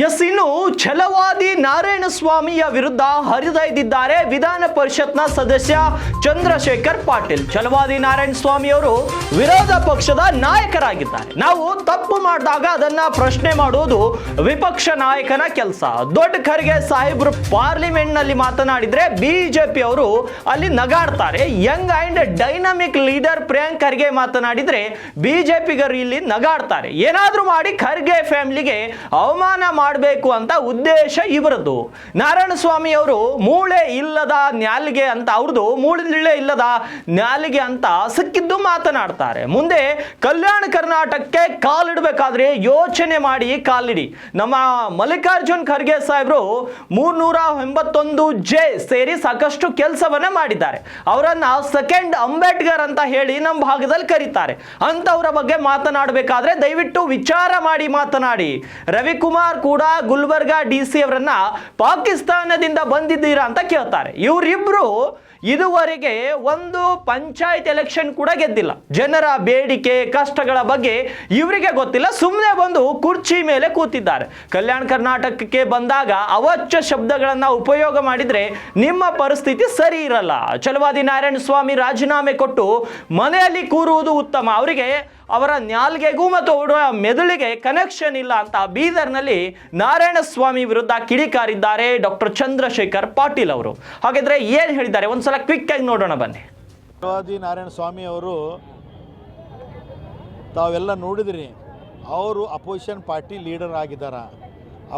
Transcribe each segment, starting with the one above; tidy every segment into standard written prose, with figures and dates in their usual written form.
S, ಇನ್ನು ಛಲವಾದಿ ನಾರಾಯಣಸ್ವಾಮಿಯ ವಿರುದ್ಧ ಹರಿದೈದಿದ್ದಾರೆ ವಿಧಾನ ಪರಿಷತ್ನ ಸದಸ್ಯ ಚಂದ್ರಶೇಖರ್ ಪಾಟೀಲ್. ಛಲವಾದಿ ನಾರಾಯಣಸ್ವಾಮಿ ಅವರು ವಿರೋಧ ಪಕ್ಷದ ನಾಯಕರಾಗಿದ್ದಾರೆ. ನಾವು ತಪ್ಪು ಮಾಡಿದಾಗ ಅದನ್ನ ಪ್ರಶ್ನೆ ಮಾಡುವುದು ವಿಪಕ್ಷ ನಾಯಕನ ಕೆಲಸ. ದೊಡ್ಡ ಖರ್ಗೆ ಸಾಹೇಬ್ರು ಪಾರ್ಲಿಮೆಂಟ್ ನಲ್ಲಿ ಮಾತನಾಡಿದ್ರೆ ಬಿಜೆಪಿ ಅವರು ಅಲ್ಲಿ ನಗಾಡ್ತಾರೆ. Young and dynamic leader Priyank Kharge ಮಾತನಾಡಿದ್ರೆ ಬಿಜೆಪಿಗರು ಇಲ್ಲಿ ನಗಾಡ್ತಾರೆ. ಏನಾದ್ರೂ ಮಾಡಿ ಖರ್ಗೆ ಫ್ಯಾಮಿಲಿಗೆ ಅವಮಾನ ಮಾಡಬೇಕು ಅಂತ ಉದ್ದೇಶ ಇವರದ್ದು. ನಾರಾಯಣಸ್ವಾಮಿ ಅವರು ಮೂಳೆ ಇಲ್ಲದ ನ್ಯಾಲಿಗೆ ಅಂತ, ಅವ್ರದ್ದು ಮೂಳೆ ಇಲ್ಲದ ನ್ಯಾಲಿಗೆ ಅಂತ ಸಿಕ್ಕಿದ್ದು ಮಾತನಾಡ್ತಾರೆ. ಮುಂದೆ ಕಲ್ಯಾಣ ಕರ್ನಾಟಕಕ್ಕೆ ಕಾಲಿಡಬೇಕಾದ್ರೆ ಯೋಚನೆ ಮಾಡಿ ಕಾಲಿಡಿ. ನಮ್ಮ ಮಲ್ಲಿಕಾರ್ಜುನ್ ಖರ್ಗೆ ಸಾಹೇಬರು 381 ಜೆ ಸೇರಿ ಸಾಕಷ್ಟು ಕೆಲಸವನ್ನ ಮಾಡಿದ್ದಾರೆ. ಅವರನ್ನ ಸೆಕೆಂಡ್ ಅಂಬೇಡ್ಕರ್ ಅಂತ ಹೇಳಿ ನಮ್ಮ ಭಾಗದಲ್ಲಿ ಕರೀತಾರೆ. ಅಂತವರ ಬಗ್ಗೆ ಮಾತನಾಡಬೇಕಾದ್ರೆ ದಯವಿಟ್ಟು ವಿಚಾರ ಮಾಡಿ ಮಾತನಾಡಿ. ರವಿಕುಮಾರ್ ಕೂಡ ಗುಲ್ಬರ್ಗಾ ಡಿಸಿ ಅವರನ್ನ ಪಾಕಿಸ್ತಾನದಿಂದ ಬಂದಿದ್ದೀರಾ ಅಂತ ಕೇಳ್ತಾರೆ. ಇವರಿಬ್ರು ಇದುವರೆಗೆ ಒಂದು ಪಂಚಾಯತ್ ಎಲೆಕ್ಷನ್ ಕೂಡ ಗೆದ್ದಿಲ್ಲ. ಜನರ ಬೇಡಿಕೆ ಕಷ್ಟಗಳ ಬಗ್ಗೆ ಇವರಿಗೆ ಗೊತ್ತಿಲ್ಲ. ಸುಮ್ಮನೆ ಬಂದು ಕುರ್ಚಿ ಮೇಲೆ ಕೂತಿದ್ದಾರೆ. ಕಲ್ಯಾಣ ಕರ್ನಾಟಕಕ್ಕೆ ಬಂದಾಗ ಅವಾಚ್ಯ ಶಬ್ದಗಳನ್ನ ಉಪಯೋಗ ಮಾಡಿದ್ರೆ ನಿಮ್ಮ ಪರಿಸ್ಥಿತಿ ಸರಿ ಇರಲ್ಲ. ಛಲವಾದಿ ನಾರಾಯಣಸ್ವಾಮಿ ರಾಜೀನಾಮೆ ಕೊಟ್ಟು ಮನೆಯಲ್ಲಿ ಕೂರುವುದು ಉತ್ತಮ. ಅವರಿಗೆ ಅವರ ನ್ಯಾಲ್ಗೆಗೂ ಮತ್ತು ಅವರ ಮೆದುಳಿಗೆ ಕನೆಕ್ಷನ್ ಇಲ್ಲ ಅಂತ ಬೀದರ್ನಲ್ಲಿ ನಾರಾಯಣಸ್ವಾಮಿ ವಿರುದ್ಧ ಕಿಡಿಕಾರಿದ್ದಾರೆ ಡಾಕ್ಟರ್ ಚಂದ್ರಶೇಖರ್ ಪಾಟೀಲ್ ಅವರು. ಹಾಗಾದ್ರೆ ಏನ್ ಹೇಳಿದ್ದಾರೆ ಒಂದ್ಸಲ ಕ್ವಿಕ್ ಆಗಿ ನೋಡೋಣ ಬನ್ನಿ. ಛಲವಾದಿ ನಾರಾಯಣಸ್ವಾಮಿ ಅವರು ತಾವೆಲ್ಲ ನೋಡಿದ್ರಿ, ಅವರು ಅಪೋಸಿಷನ್ ಪಾರ್ಟಿ ಲೀಡರ್ ಆಗಿದ್ದಾರೆ.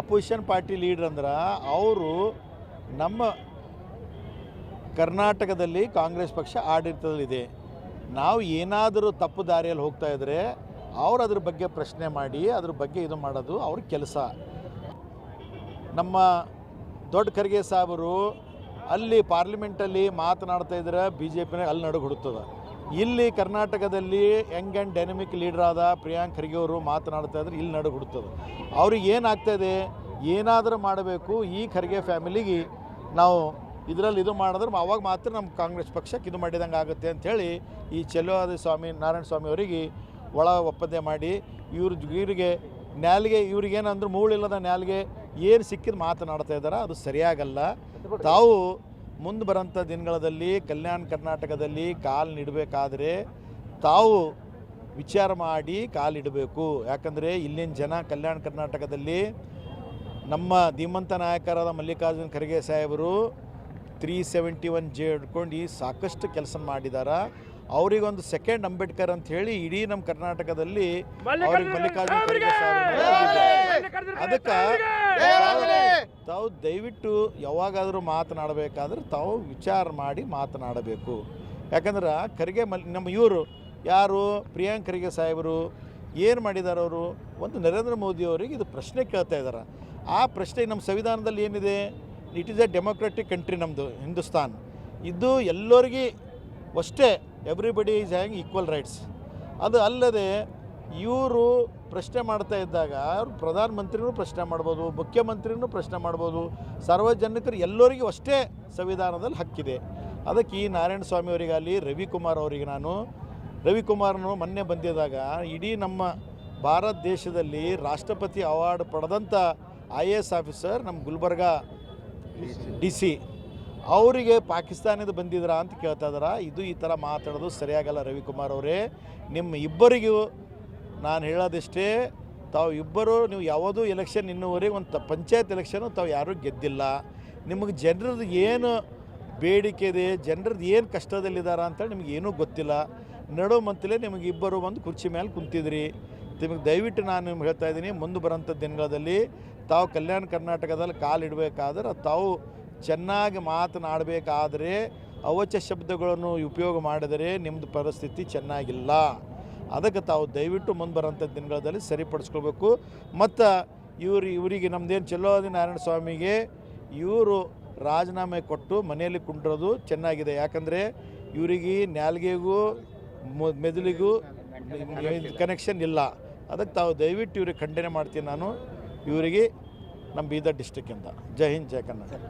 ಅಪೋಸಿಷನ್ ಪಾರ್ಟಿ ಲೀಡರ್ ಅಂದ್ರೆ ಅವರು ನಮ್ಮ ಕರ್ನಾಟಕದಲ್ಲಿ ಕಾಂಗ್ರೆಸ್ ಪಕ್ಷ ಆಡಳಿತದಲ್ಲಿದೆ. ನಾವು ಏನಾದರೂ ತಪ್ಪು ದಾರಿಯಲ್ಲಿ ಹೋಗ್ತಾ ಇದ್ದರೆ ಅವ್ರು ಅದ್ರ ಬಗ್ಗೆ ಪ್ರಶ್ನೆ ಮಾಡಿ ಅದ್ರ ಬಗ್ಗೆ ಇದು ಮಾಡೋದು ಅವ್ರ ಕೆಲಸ. ನಮ್ಮ ದೊಡ್ಡ ಖರ್ಗೆ ಸಾಹೇಬರು ಅಲ್ಲಿ ಪಾರ್ಲಿಮೆಂಟಲ್ಲಿ ಮಾತನಾಡ್ತಾ ಇದ್ರೆ ಬಿ ಜೆ ಪಿನ ಅಲ್ಲಿ ನಡುಗೆ ಹುಡುಕ್ತದೆ. ಇಲ್ಲಿ ಕರ್ನಾಟಕದಲ್ಲಿ ಯಂಗ್ ಆ್ಯಂಡ್ ಡೈನಮಿಕ್ ಲೀಡರ್ ಆದ ಪ್ರಿಯಾಂಕ್ ಖರ್ಗೆ ಅವರು ಮಾತನಾಡ್ತಾ ಇದ್ರೆ ಇಲ್ಲಿ ನಡುಗೆ ಹುಡುಕ್ತದೆ. ಅವ್ರಿಗೆ ಏನಾಗ್ತಾಯಿದೆ, ಏನಾದರೂ ಮಾಡಬೇಕು ಈ ಖರ್ಗೆ ಫ್ಯಾಮಿಲಿಗೆ ನಾವು ಇದರಲ್ಲಿ ಇದು ಮಾಡಿದ್ರೆ ಅವಾಗ ಮಾತ್ರ ನಮ್ಮ ಕಾಂಗ್ರೆಸ್ ಪಕ್ಷಕ್ಕೆ ಇದು ಮಾಡಿದಂಗೆ ಆಗುತ್ತೆ ಅಂಥೇಳಿ ಈ ಛಲವಾದಿ ನಾರಾಯಣಸ್ವಾಮಿ ಅವರಿಗೆ ಒಳ ಒಪ್ಪಂದ ಮಾಡಿ ಇವರಿಗೆ ನ್ಯಾಲ್ಗೆ ಇವ್ರಿಗೇನಂದ್ರೆ ಮೂಳಿಲ್ಲದ ನ್ಯಾಲ್ಗೆ ಏನು ಸಿಕ್ಕಿದ್ದು ಮಾತನಾಡ್ತಾ ಇದ್ದಾರೆ. ಅದು ಸರಿಯಾಗಲ್ಲ. ತಾವು ಮುಂದೆ ಬರೋಂಥ ದಿನಗಳಲ್ಲಿ ಕಲ್ಯಾಣ ಕರ್ನಾಟಕದಲ್ಲಿ ಕಾಲು ನೀಡಬೇಕಾದ್ರೆ ತಾವು ವಿಚಾರ ಮಾಡಿ ಕಾಲಿಡಬೇಕು. ಯಾಕಂದರೆ ಇಲ್ಲಿನ ಜನ ಕಲ್ಯಾಣ ಕರ್ನಾಟಕದಲ್ಲಿ ನಮ್ಮ ಧೀಮಂತ ನಾಯಕರಾದ ಮಲ್ಲಿಕಾರ್ಜುನ್ ಖರ್ಗೆ ಸಾಹೇಬರು 371 ಜೆ ಹಿಡ್ಕೊಂಡು ಸಾಕಷ್ಟು ಕೆಲಸ ಮಾಡಿದ್ದಾರೆ. ಅವರಿಗೊಂದು ಸೆಕೆಂಡ್ ಅಂಬೇಡ್ಕರ್ ಅಂತ ಹೇಳಿ ಇಡೀ ನಮ್ಮ ಕರ್ನಾಟಕದಲ್ಲಿ ಅವ್ರಿಗೆ ಮಲ್ಲಿಕಾರ್ಜುನ್ ಖರ್ಗೆ ಸಾಹೇಬರು. ಅದಕ್ಕೆ ತಾವು ದಯವಿಟ್ಟು ಯಾವಾಗಾದರೂ ಮಾತನಾಡಬೇಕಾದ್ರೆ ತಾವು ವಿಚಾರ ಮಾಡಿ ಮಾತನಾಡಬೇಕು. ಯಾಕಂದ್ರೆ ಖರ್ಗೆ ನಮ್ಮ ಇವರು ಯಾರು ಪ್ರಿಯಾಂಕ್ ಖರ್ಗೆ ಸಾಹೇಬರು ಏನು ಮಾಡಿದ್ದಾರೆ, ಅವರು ಒಂದು ನರೇಂದ್ರ ಮೋದಿ ಅವರಿಗೆ ಇದು ಪ್ರಶ್ನೆ ಕೇಳ್ತಾ ಇದ್ದಾರೆ. ಆ ಪ್ರಶ್ನೆ ನಮ್ಮ ಸಂವಿಧಾನದಲ್ಲಿ ಏನಿದೆ, it is A democratic country ನಮ್ಮದು ಹಿಂದೂಸ್ತಾನ್. ಇದು ಎಲ್ಲರಿಗೂ ಅಷ್ಟೇ, everybody is having equal rights. ಅದು ಅಲ್ಲದೆ ಇವರು ಪ್ರಶ್ನೆ ಮಾಡ್ತಾ ಇದ್ದಾಗ ಅವ್ರು ಪ್ರಧಾನಮಂತ್ರಿನೂ ಪ್ರಶ್ನೆ ಮಾಡ್ಬೋದು, ಮುಖ್ಯಮಂತ್ರಿನೂ ಪ್ರಶ್ನೆ ಮಾಡ್ಬೋದು, ಸಾರ್ವಜನಿಕರು ಎಲ್ಲರಿಗೂ ಅಷ್ಟೇ ಸಂವಿಧಾನದಲ್ಲಿ ಹಕ್ಕಿದೆ. ಅದಕ್ಕೆ ಈ ನಾರಾಯಣಸ್ವಾಮಿ ಅವರಿಗಾಗಲಿ ರವಿಕುಮಾರ್ ಅವರಿಗೆ ರವಿಕುಮಾರ್ನು ಮೊನ್ನೆ ಬಂದಿದ್ದಾಗ ಇಡೀ ನಮ್ಮ ಭಾರತ ದೇಶದಲ್ಲಿ ರಾಷ್ಟ್ರಪತಿ ಅವಾರ್ಡ್ ಪಡೆದಂಥ IAS ಆಫೀಸರ್ ನಮ್ಮ ಗುಲ್ಬರ್ಗಾ DC ಅವರಿಗೆ ಪಾಕಿಸ್ತಾನದ ಬಂದಿದ್ರಾ ಅಂತ ಕೇಳ್ತಾ ಇದ್ದಾರೆ. ಇದು ಈ ಥರ ಮಾತಾಡೋದು ಸರಿಯಾಗಲ್ಲ. ರವಿಕುಮಾರ್ ಅವರೇ, ನಿಮ್ಮ ಇಬ್ಬರಿಗೂ ನಾನು ಹೇಳೋದಿಷ್ಟೇ, ತಾವು ಇಬ್ಬರು ನೀವು ಯಾವುದೂ ಎಲೆಕ್ಷನ್ ಇನ್ನೂವರೆಗೆ ಒಂದು ಪಂಚಾಯತ್ ಎಲೆಕ್ಷನು ತಾವು ಯಾರೂ ಗೆದ್ದಿಲ್ಲ. ನಿಮಗೆ ಜನರದ್ದು ಏನು ಬೇಡಿಕೆ ಇದೆ, ಜನರದ್ದು ಏನು ಕಷ್ಟದಲ್ಲಿದ್ದಾರೆ ಅಂತೇಳಿ ನಿಮಗೆ ಏನೂ ಗೊತ್ತಿಲ್ಲ. ನಡು ಮಂತಲೇ ನಿಮಗೆ ಇಬ್ಬರು ಬಂದು ಕುರ್ಚಿ ಮೇಲೆ ಕುಂತಿದ್ರಿ. ನಿಮಗೆ ದಯವಿಟ್ಟು ನಾನು ನಿಮ್ಗೆ ಹೇಳ್ತಾ ಇದ್ದೀನಿ, ಮುಂದೆ ಬರೋಂಥ ದಿನಗಳಲ್ಲಿ ತಾವು ಕಲ್ಯಾಣ ಕರ್ನಾಟಕದಲ್ಲಿ ಕಾಲಿಡಬೇಕಾದ್ರೆ ತಾವು ಚೆನ್ನಾಗಿ ಮಾತನಾಡಬೇಕಾದ್ರೆ ಅವಾಚ್ಯ ಶಬ್ದಗಳನ್ನು ಉಪಯೋಗ ಮಾಡಿದರೆ ನಿಮ್ಮದು ಪರಿಸ್ಥಿತಿ ಚೆನ್ನಾಗಿಲ್ಲ. ಅದಕ್ಕೆ ತಾವು ದಯವಿಟ್ಟು ಮುಂದೆ ಬರೋಂಥ ದಿನಗಳಲ್ಲಿ ಸರಿಪಡಿಸ್ಕೊಳ್ಬೇಕು. ಮತ್ತು ಇವರಿಗೆ ನಮ್ಮದೇನು ಛಲವಾದಿ ನಾರಾಯಣಸ್ವಾಮಿಗೆ ಇವರು ರಾಜೀನಾಮೆ ಕೊಟ್ಟು ಮನೆಯಲ್ಲಿ ಕುಂಡ್ರೋದು ಚೆನ್ನಾಗಿದೆ. ಯಾಕಂದರೆ ಇವರಿಗೆ ನ್ಯಾಲ್ಗೆಗೂ ಮೆದುಳಿಗೂ ಕನೆಕ್ಷನ್ ಇಲ್ಲ. ಅದಕ್ಕೆ ತಾವು ದಯವಿಟ್ಟು ಇವ್ರಿಗೆ ಖಂಡನೆ ಮಾಡ್ತೀನಿ ನಾನು, ಇವರಿಗೆ ನಮ್ಮ ಬೀದರ್ ಡಿಸ್ಟಿಕ್ಕಿಂದ. ಜೈ ಹಿಂದ್, ಜೈ ಕರ್ನಾಟಕ.